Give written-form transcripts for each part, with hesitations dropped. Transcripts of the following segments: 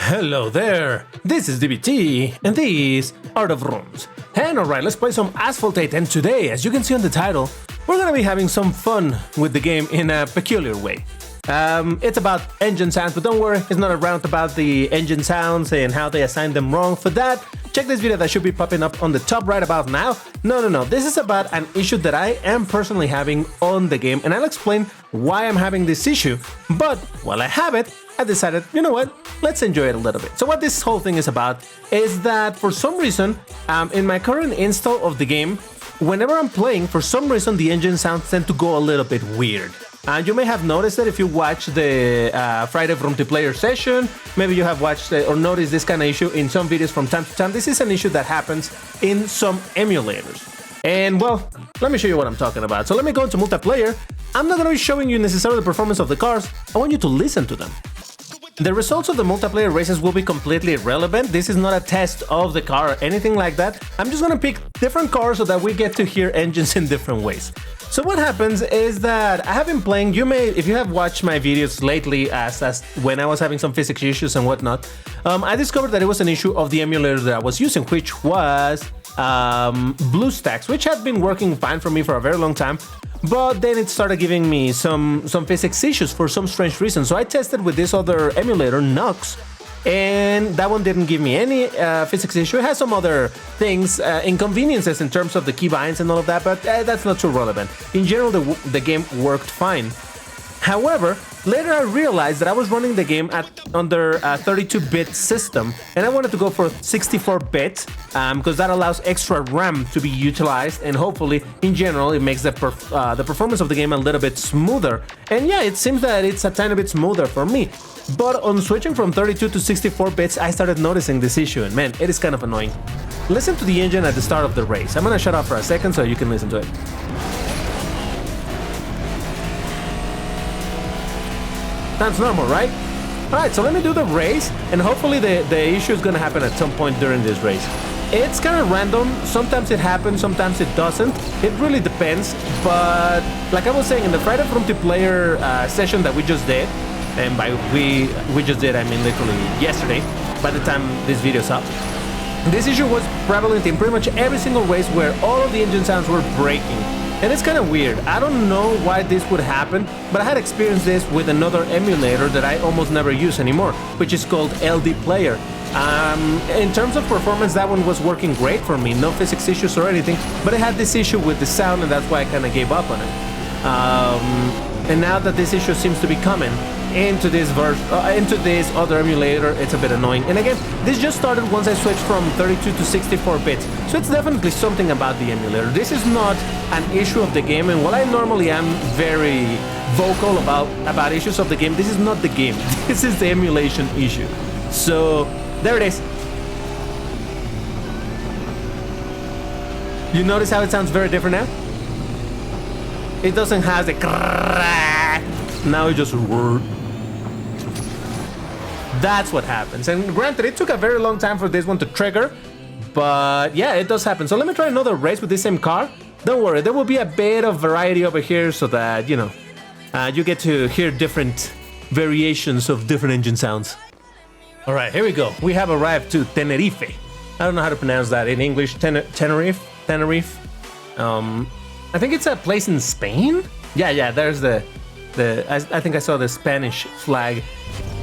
Hello there, this is DBT, and these are the Vrooms. And alright, let's play some Asphalt 8, and today, as you can see on the title, we're gonna be having some fun with the game in a peculiar way. It's about engine sounds, but don't worry, it's not a rant about the engine sounds and how they assign them wrong. For that, check this video that should be popping up on the top right about now. No, this is about an issue that I am personally having on the game, and I'll explain why I'm having this issue. But while I have it, I decided, you know what, let's enjoy it a little bit. So what this whole thing is about is that for some reason, in my current install of the game, whenever I'm playing, for some reason the engine sounds tend to go a little bit weird. You may have noticed that if you watch the Friday multiplayer session, maybe you have watched or noticed this kind of issue in some videos from time to time. This is an issue that happens in some emulators. And well, let me show you what I'm talking about. So let me go into multiplayer. I'm not going to be showing you necessarily the performance of the cars. I want you to listen to them. The results of the multiplayer races will be completely irrelevant. This is not a test of the car or anything like that. I'm just gonna pick different cars so that we get to hear engines in different ways. So what happens is that I have been playing, if you have watched my videos lately as when I was having some physics issues and whatnot, I discovered that it was an issue of the emulator that I was using, which was BlueStacks, which had been working fine for me for a very long time. But then it started giving me some physics issues for some strange reason. So I tested with this other emulator, Nox, and that one didn't give me any physics issue. It has some other things, inconveniences in terms of the keybinds and all of that, but that's not too relevant. In general, the game worked fine. However, later I realized that I was running the game under a 32-bit system, and I wanted to go for 64-bit because that allows extra RAM to be utilized, and hopefully, in general, it makes the performance of the game a little bit smoother. And yeah, it seems that it's a tiny bit smoother for me. But on switching from 32 to 64 bits, I started noticing this issue, and man, it is kind of annoying. Listen to the engine at the start of the race. I'm gonna shut off for a second so you can listen to it. Sounds normal, right? Alright, so let me do the race, and hopefully the issue is gonna happen at some point during this race. It's kind of random, sometimes it happens, sometimes it doesn't. It really depends, but like I was saying, in the Friday multiplayer session that we just did, and by we just did, I mean literally yesterday, by the time this video's up, this issue was prevalent in pretty much every single race where all of the engine sounds were breaking. And it's kind of weird. I don't know why this would happen, but I had experienced this with another emulator that I almost never use anymore, which is called LD Player. In terms of performance, that one was working great for me, no physics issues or anything, but I had this issue with the sound, and that's why I kind of gave up on it. And now that this issue seems to be coming into this other emulator, it's a bit annoying. And again, this just started once I switched from 32 to 64 bits, so it's definitely something about the emulator. This is not an issue of the game, and while I normally am very vocal about issues of the game, this is not the game. This is the emulation issue. So there it is. You notice how it sounds very different now? It doesn't have the crack. Now it just word. That's what happens. And granted, it took a very long time for this one to trigger, but yeah, it does happen. So let me try another race with this same car. Don't worry, there will be a bit of variety over here so that, you know, you get to hear different variations of different engine sounds. All right, here we go. We have arrived to Tenerife. I don't know how to pronounce that in English. Tenerife. I think it's a place in Spain. Yeah. There's I think I saw the Spanish flag,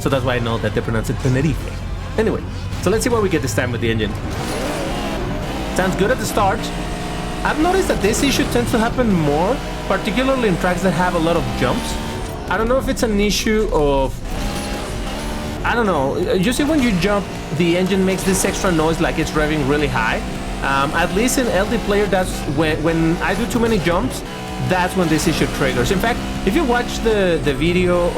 so that's why I know that they pronounce it Tenerife. Anyway, so let's see what we get this time with the engine. Sounds good at the start. I've noticed that this issue tends to happen more, particularly in tracks that have a lot of jumps. I don't know if it's an issue of, I don't know. You see, when you jump, the engine makes this extra noise like it's revving really high. At least in LD Player, that's when I do too many jumps, that's when this issue triggers. In fact, if you watch the video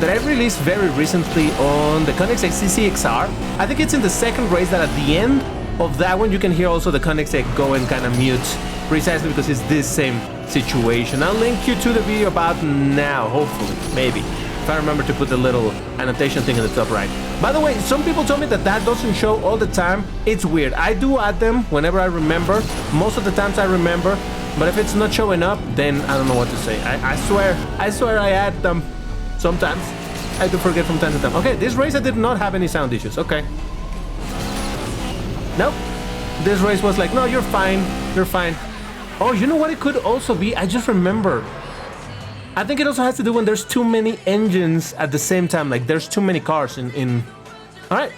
that I released very recently on the Koenigsegg CCXR, I think it's in the second race that at the end of that one you can hear also the Koenigsegg go and kind of mute, precisely because it's this same situation. I'll link you to the video about now, hopefully, maybe, if I remember to put the little annotation thing in the top right. By the way, some people told me that doesn't show all the time. It's weird. I do add them whenever I remember. Most of the times I remember, but if it's not showing up, then I don't know what to say. I swear I add them sometimes. I do forget from time to time. Okay, this race I did not have any sound issues. Okay. Nope. This race was like, no, you're fine. You're fine. Oh, you know what it could also be? I just remember. I think it also has to do when there's too many engines at the same time. Like there's too many cars in... All right.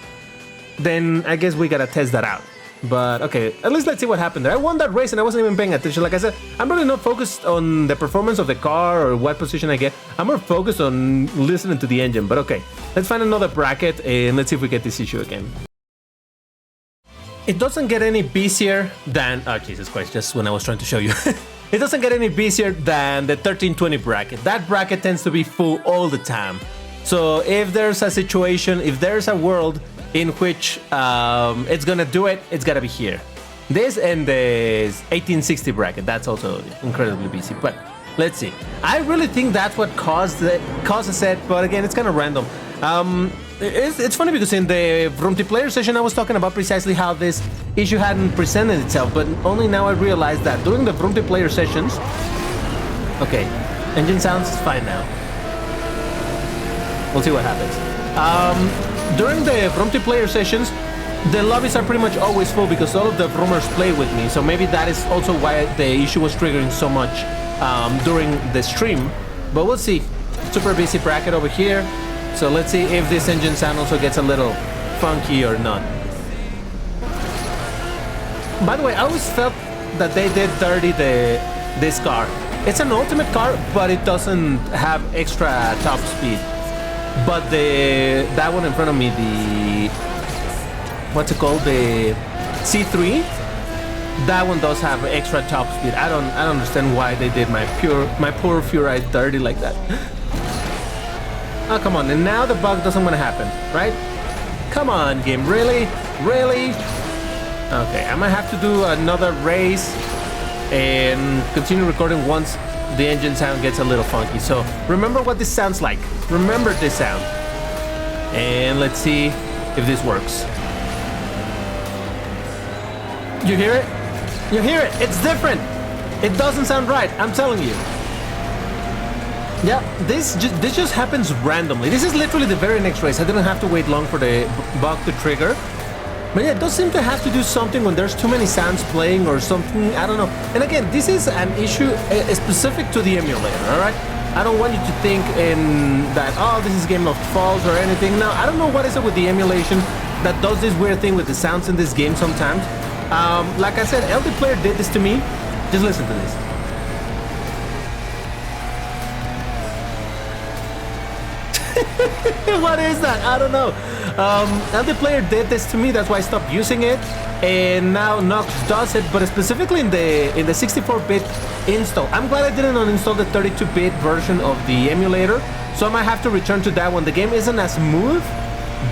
Then I guess we gotta test that out. But okay, at least let's see what happened there. I won that race and I wasn't even paying attention. Like I said, I'm really not focused on the performance of the car or what position I get. I'm more focused on listening to the engine. But okay, let's find another bracket and let's see if we get this issue again. It doesn't get any busier than... Oh, Jesus Christ, just when I was trying to show you. It doesn't get any busier than the 1320 bracket. That bracket tends to be full all the time. So if there's a situation, if there's a world in which it's gonna do it, it's gotta be here. This and the 1860 bracket, that's also incredibly busy, but let's see. I really think that's what causes it, but again, it's kind of random. It's funny because in the multiplayer session I was talking about precisely how this issue hadn't presented itself, but only now I realized that during the multiplayer sessions... Okay, engine sounds fine now. We'll see what happens. During the multiplayer sessions, the lobbies are pretty much always full because all of the Vroomers play with me, so maybe that is also why the issue was triggering so much during the stream, but we'll see. Super busy bracket over here, so let's see if this engine sound also gets a little funky or not. By the way, I always felt that they did dirty this car. It's an ultimate car, but it doesn't have extra top speed. But that one in front of me, the... What's it called? The C3? That one does have extra top speed. I don't understand why they did my poor Furite dirty like that. Oh, come on. And now the bug doesn't want to happen, right? Come on, game. Really? Really? Okay, I might have to do another race and continue recording once the engine sound gets a little funky. So remember what this sounds like. Remember this sound. And let's see if this works. You hear it? You hear it? It's different. It doesn't sound right. I'm telling you. Yeah, this just happens randomly. This is literally the very next race. I didn't have to wait long for the bug to trigger. But yeah, it does seem to have to do something when there's too many sounds playing or something, I don't know. And again, this is an issue specific to the emulator, alright? I don't want you to think that, oh, this is Game of Falls or anything. No, I don't know what is it with the emulation that does this weird thing with the sounds in this game sometimes. Like I said, LD Player did this to me. Just listen to this. What is that? I don't know. LD Player did this to me, that's why I stopped using it, and now Nox does it, but specifically in the 64-bit install. I'm glad I didn't uninstall the 32-bit version of the emulator, so I might have to return to that one. The game isn't as smooth,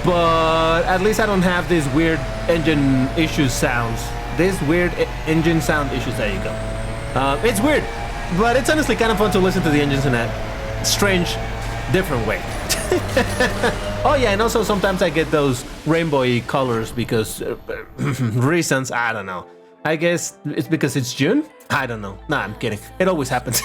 but at least I don't have these weird engine issue sounds. These weird engine sound issues. There you go. It's weird, but it's honestly kind of fun to listen to the engines in a strange, different way. Oh yeah, and also sometimes I get those rainbowy colors because reasons, I don't know. I guess it's because it's June? I don't know. Nah, I'm kidding. It always happens.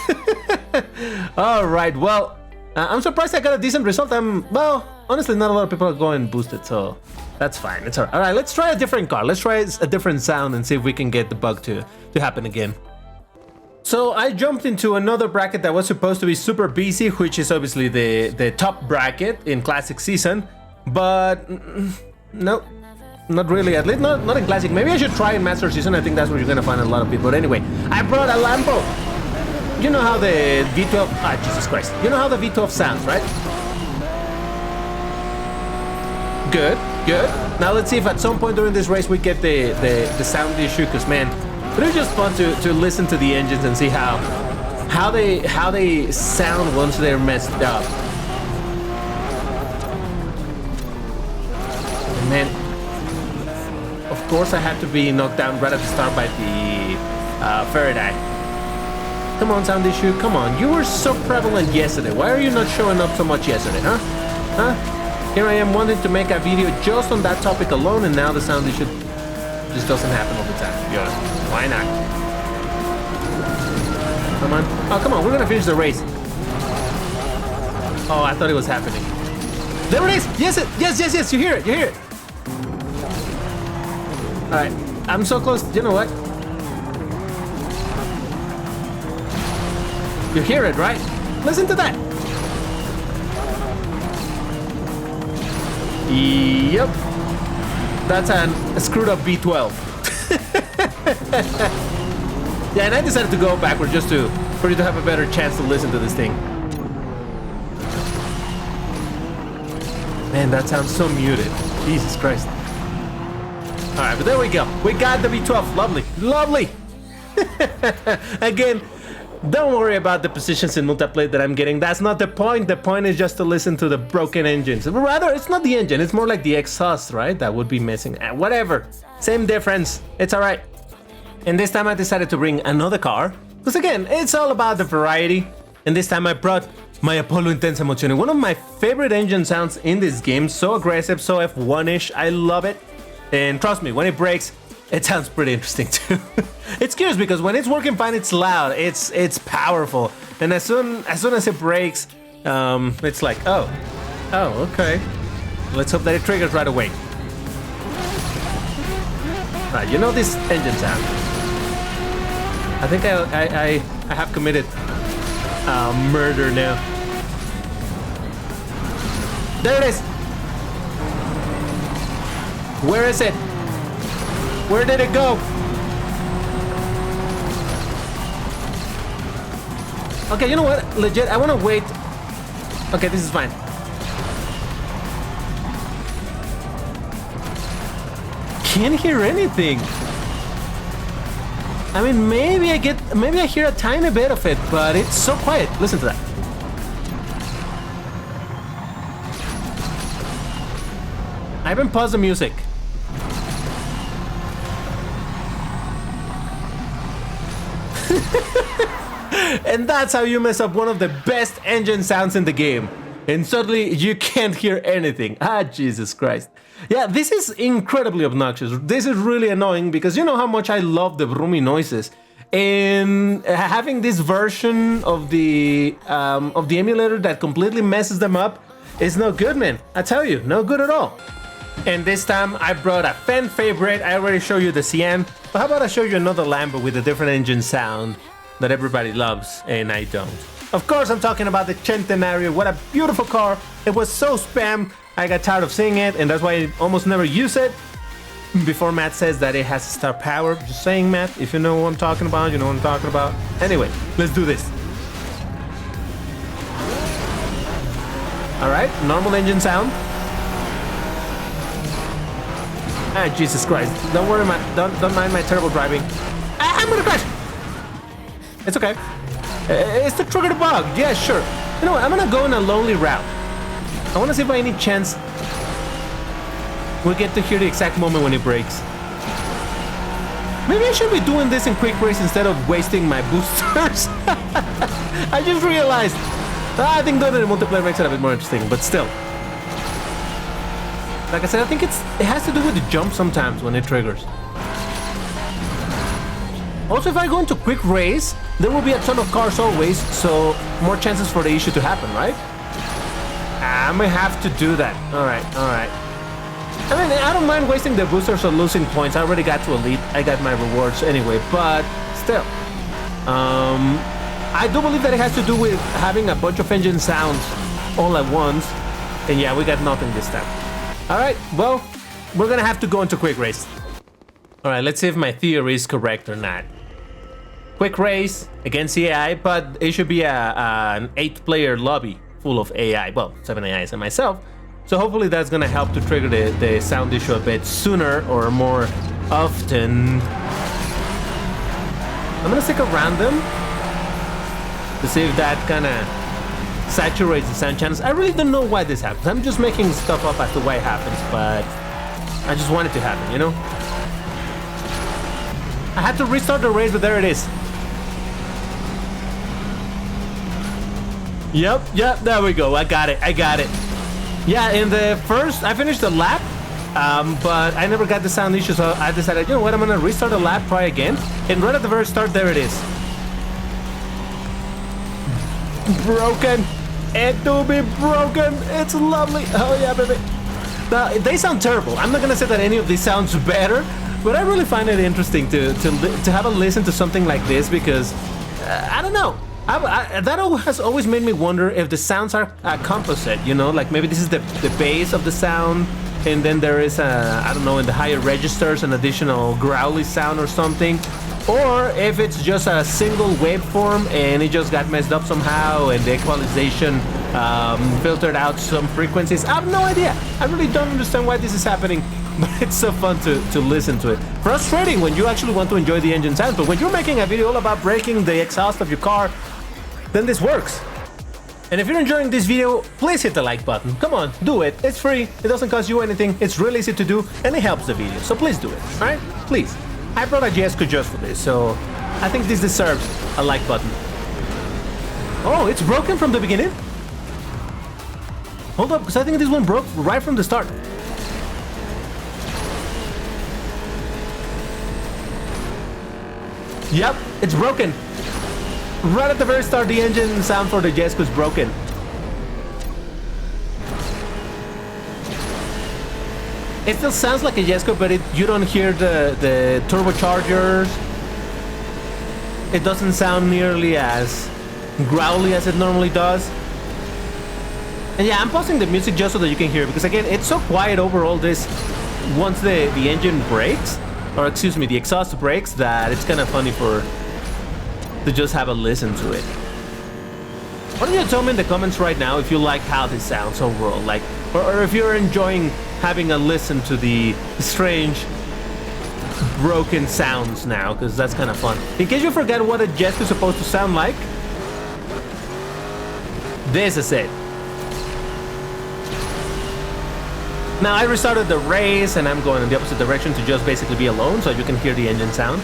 Alright, well, I'm surprised I got a decent result. Well, honestly, not a lot of people are going boosted, so that's fine. It's alright. Alright, let's try a different car. Let's try a different sound and see if we can get the bug to happen again. So I jumped into another bracket that was supposed to be super busy, which is obviously the top bracket in Classic Season, but no, not really, at least not in Classic. Maybe I should try in Master Season. I think that's where you're gonna find a lot of people. But anyway, I brought a Lambo. You know how the V12, Jesus Christ. You know how the V12 sounds, right? Good, good. Now let's see if at some point during this race we get the sound issue, because man, it is just fun to listen to the engines and see how they sound once they're messed up. And man, of course I had to be knocked down right at the start by the Faraday. Come on, sound issue, come on. You were so prevalent yesterday. Why are you not showing up so much yesterday, huh? Huh? Here I am wanting to make a video just on that topic alone, and now the sound issue just doesn't happen all the time. Yeah, why not? Come on. Oh, come on. We're going to finish the race. Oh, I thought it was happening. There it is! Yes, yes, you hear it, Alright, I'm so close, you know what? You hear it, right? Listen to that! Yep. That's a screwed up V12. Yeah, and I decided to go backward just for you to have a better chance to listen to this thing. Man, that sounds so muted. Jesus Christ. Alright, but there we go. We got the V12. Lovely. Lovely. Again, don't worry about the positions in multiplayer that I'm getting. That's not the point. The point is just to listen to the broken engines. Rather, it's not the engine. It's more like the exhaust, right? That would be missing. Whatever. Same difference. It's alright. And this time I decided to bring another car. Because again, it's all about the variety. And this time I brought my Apollo Intensa Emozione. One of my favorite engine sounds in this game. So aggressive, so F1-ish. I love it. And trust me, when it breaks, it sounds pretty interesting too. It's curious because when it's working fine, it's loud, it's powerful, and as soon as it breaks, it's like, oh, okay. Let's hope that it triggers right away. Right, you know this engine sound. I think I have committed murder now. There it is. Where is it? Where did it go? Okay, you know what? Legit, I want to wait. Okay, this is fine. Can't hear anything. I mean, maybe I hear a tiny bit of it, but it's so quiet. Listen to that. I haven't paused the music. And that's how you mess up one of the best engine sounds in the game. And suddenly you can't hear anything. Ah, Jesus Christ. Yeah, this is incredibly obnoxious. This is really annoying because you know how much I love the broomy noises. And having this version of the emulator that completely messes them up is no good, man. I tell you, no good at all. And this time I brought a fan favorite. I already showed you the Cyan, but how about I show you another Lambo with a different engine sound that everybody loves and I don't. Of course, I'm talking about the Centenario. What a beautiful car. It was so spammed, I got tired of seeing it, and that's why I almost never use it. Before Matt says that it has star power. Just saying, Matt, if you know what I'm talking about, you know what I'm talking about. Anyway, let's do this. Alright, normal engine sound. Ah, Jesus Christ. Don't worry, don't mind my terrible driving. I'm gonna crash! It's okay. It's the trigger bug. Yeah, sure. You know what? I'm gonna go on a lonely route. I wanna see if by any chance we'll get to hear the exact moment when it breaks. Maybe I should be doing this in quick race instead of wasting my boosters. I just realized. I think doing it in multiplayer makes it a bit more interesting, but still. Like I said, I think it has to do with the jump sometimes when it triggers. Also, if I go into quick race, there will be a ton of cars always, so more chances for the issue to happen, right? I may have to do that. Alright. I mean, I don't mind wasting the boosters or losing points. I already got to Elite. I got my rewards anyway, but still. I do believe that it has to do with having a bunch of engine sounds all at once. And yeah, we got nothing this time. Alright, well, we're gonna have to go into quick race. Alright, let's see if my theory is correct or not. Quick race against AI, but it should be an 8-player lobby full of AI. Well, 7 AIs and myself. So hopefully that's gonna help to trigger the sound issue a bit sooner or more often. I'm gonna stick around them to see if that kinda saturates the sound channels. I really don't know why this happens. I'm just making stuff up as to why it happens, but I just want it to happen, you know? I had to restart the race, but there it is. Yep, there we go. I got it. Yeah, in the first, I finished the lap, but I never got the sound issue, so I decided, you know what, I'm gonna restart the lap, try again, and right at the very start, there it is. Broken. it to be broken. It's lovely. Oh yeah, baby. Now, they sound terrible. I'm not gonna say that any of these sounds better, but I really find it interesting to have a listen to something like this because I don't know. That has always made me wonder if the sounds are composite. You know, like maybe this is the base of the sound, and then there is I don't know, in the higher registers an additional growly sound or something. Or if it's just a single waveform and it just got messed up somehow and the equalization filtered out some frequencies. I have no idea. I really don't understand why this is happening, but it's so fun to listen to it. Frustrating when you actually want to enjoy the engine sounds, but when you're making a video all about breaking the exhaust of your car, then this works. And if you're enjoying this video, please hit the like button. Come on, do it. It's free. It doesn't cost you anything. It's really easy to do and it helps the video. So please do it. All right? Please. I brought a JSCO just for this, so I think this deserves a like button. Oh, it's broken from the beginning? Hold up, because I think this one broke right from the start. Yep, it's broken. Right at the very start, the engine sound for the JSCO is broken. It still sounds like a JSCO, but you don't hear the turbochargers. It doesn't sound nearly as growly as it normally does. And yeah, I'm pausing the music just so that you can hear it, because again, it's so quiet overall this once the engine brakes, or excuse me, the exhaust brakes, that it's kind of funny to just have a listen to it. Why don't you tell me in the comments right now if you like how this sounds overall, like, or if you're enjoying having a listen to the strange broken sounds now, because that's kind of fun. In case you forget what a JSCO is supposed to sound like, this is it. Now I restarted the race and I'm going in the opposite direction to just basically be alone so you can hear the engine sound.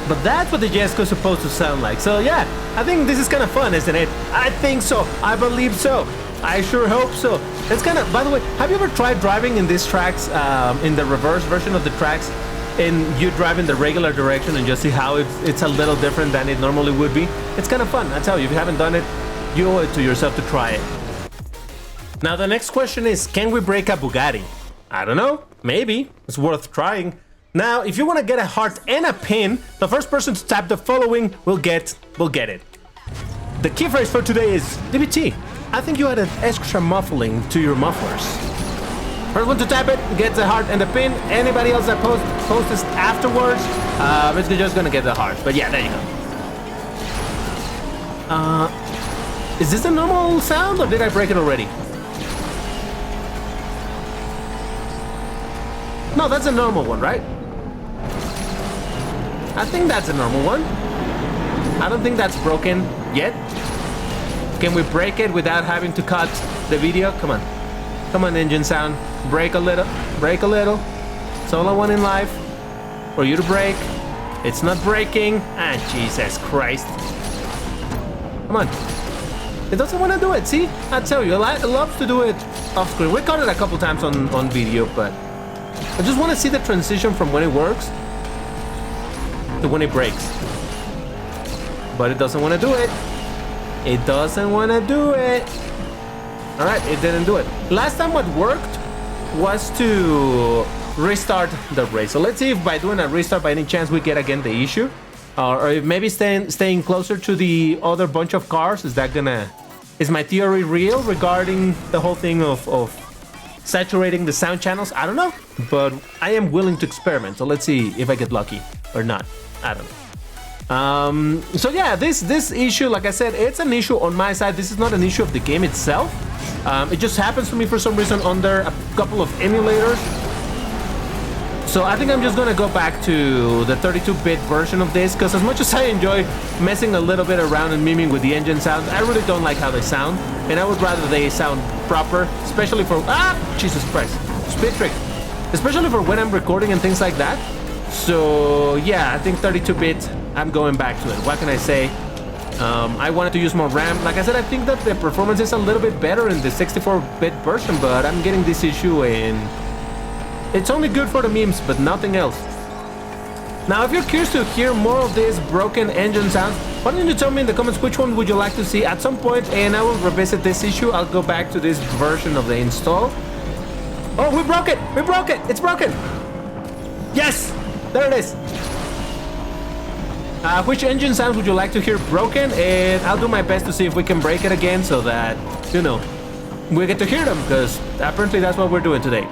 But that's what the JSCO is supposed to sound like. So yeah, I think this is kind of fun, isn't it? I think so. I believe so. I sure hope so. It's kind of, by the way, have you ever tried driving in these tracks, in the reverse version of the tracks, and you drive in the regular direction and just see how it's a little different than it normally would be? It's kind of fun. I tell you, if you haven't done it, you owe it to yourself to try it. Now the next question is, can we break a Bugatti? I don't know. Maybe. It's worth trying. Now, if you want to get a heart and a pin, the first person to tap the following will get it. The key phrase for today is DBT. I think you added extra muffling to your mufflers. First one to tap it gets the heart and the pin. Anybody else that posts this afterwards, it's just gonna get the heart. But yeah, there you go. Is this a normal sound or did I break it already? No, that's a normal one, right? I think that's a normal one. I don't think that's broken yet. Can we break it without having to cut the video? Come on. Come on, engine sound. Break a little. Break a little. It's all I want in life. For you to break. It's not breaking. Ah, Jesus Christ. Come on. It doesn't want to do it. See? I tell you, it loves to do it off screen. We caught it a couple times on video, but I just want to see the transition from when it works to when it breaks. But it doesn't want to do it. It doesn't want to do it. All right, it didn't do it. Last time what worked was to restart the race. So let's see if by doing a restart by any chance we get again the issue. Or if maybe staying closer to the other bunch of cars. Is my theory real regarding the whole thing of saturating the sound channels? I don't know, but I am willing to experiment. So let's see if I get lucky or not. I don't know. So yeah, this issue, like I said, it's an issue on my side. This is not an issue of the game itself. It just happens to me for some reason under a couple of emulators. So I think I'm just gonna go back to the 32-bit version of this, because as much as I enjoy messing a little bit around and miming with the engine sounds, I really don't like how they sound, and I would rather they sound proper, especially for Jesus Christ, spit trick, especially for when I'm recording and things like that. So yeah, I think 32-bit, I'm going back to it. What can I say? I wanted to use more RAM. Like I said, I think that the performance is a little bit better in the 64-bit version, but I'm getting this issue and it's only good for the memes, but nothing else. Now, if you're curious to hear more of these broken engine sounds, Why don't you tell me in the comments which one would you like to see at some point, and I will revisit this issue. I'll go back to this version of the install. Oh, we broke it! We broke it! It's broken! Yes! There it is! Which engine sounds would you like to hear broken? And I'll do my best to see if we can break it again so that, you know, we get to hear them, because apparently that's what we're doing today.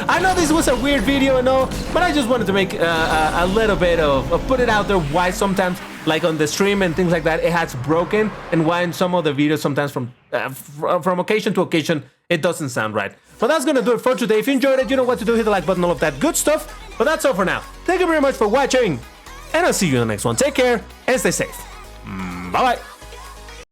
I know this was a weird video and all, but I just wanted to make a little bit of put it out there why sometimes, like on the stream and things like that, it has broken, and why in some of the videos sometimes from occasion to occasion it doesn't sound right. But that's gonna do it for today. If you enjoyed it, you know what to do. Hit the like button, all of that good stuff. But that's all for now. Thank you very much for watching, and I'll see you in the next one. Take care and stay safe. Bye bye.